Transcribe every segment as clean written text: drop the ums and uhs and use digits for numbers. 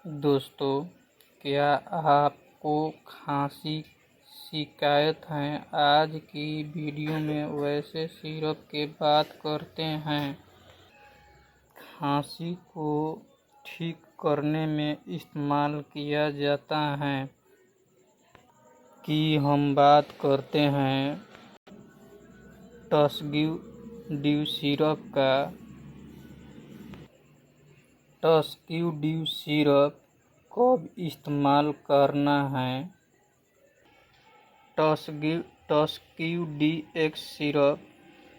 दोस्तों, क्या आपको खांसी शिकायत है? आज की वीडियो में वैसे सिरप की बात करते हैं। खांसी को ठीक करने में इस्तेमाल किया जाता है कि हम बात करते हैं टस्कीड्यू सिरप का। टस्कीड्यू सिरप कब इस्तेमाल करना है? टस्कीड्यू सिरप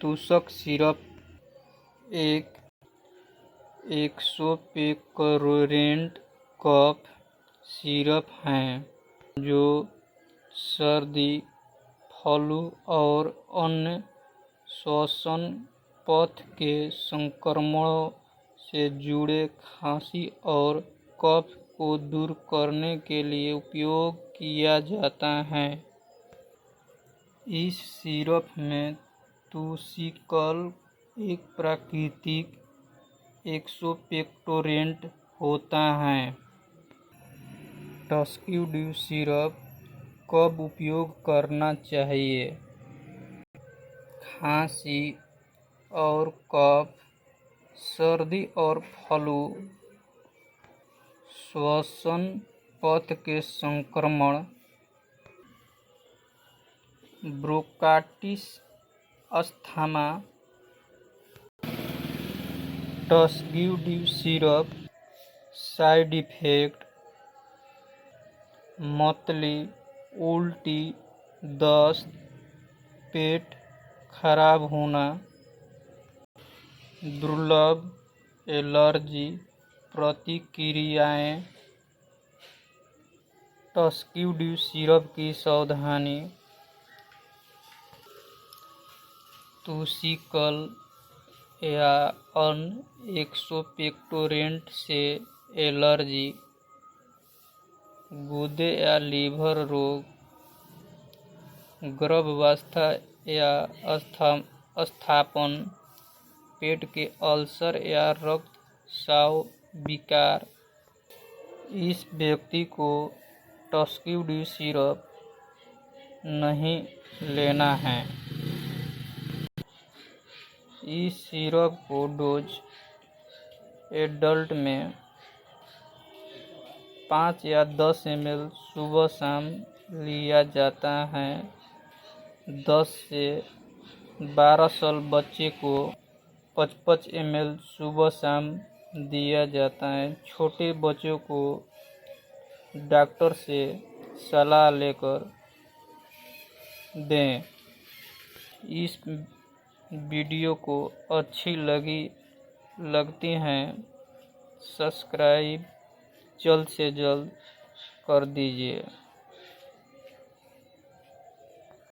तूषक सिरप एक 100 पिकोरेंट कफ सिरप है जो सर्दी, फ्लू और अन्य श्वसन पथ के संक्रमणों से जुड़े खांसी और कफ को दूर करने के लिए उपयोग किया जाता है। इस सिरप में तुलसीकल एक प्राकृतिक 100 पिकोरेंट होता है। टस्कीड्यू सिरप कब उपयोग करना चाहिए? खांसी और कफ, सर्दी और फ्लू, श्वसन पथ के संक्रमण, ब्रोंकाइटिस, अस्थमा। टस्कीड्यू सिरप साइड इफेक्ट: मतली, उल्टी, दस्त, पेट खराब होना, दुर्लभ एलर्जी प्रतिक्रियाएं। टस्कीड्यू सिरप की सावधानी: तुलसीकल या अन्य 100 पिकोरेंट से एलर्जी, गुर्दे या लीवर रोग, गर्भावस्था या स्थापन, पेट के अल्सर या रक्तस्राव विकार। इस व्यक्ति को टस्कीड्यू सिरप नहीं लेना है। इस सिरप को डोज एडल्ट में 5 या 10 ml सुबह शाम लिया जाता है। 10 से 12 साल बच्चे को 55 ml सुबह शाम दिया जाता है। छोटे बच्चों को डॉक्टर से सलाह लेकर दें। इस वीडियो को अच्छी लगती हैं सब्सक्राइब जल्द से जल्द कर दीजिए।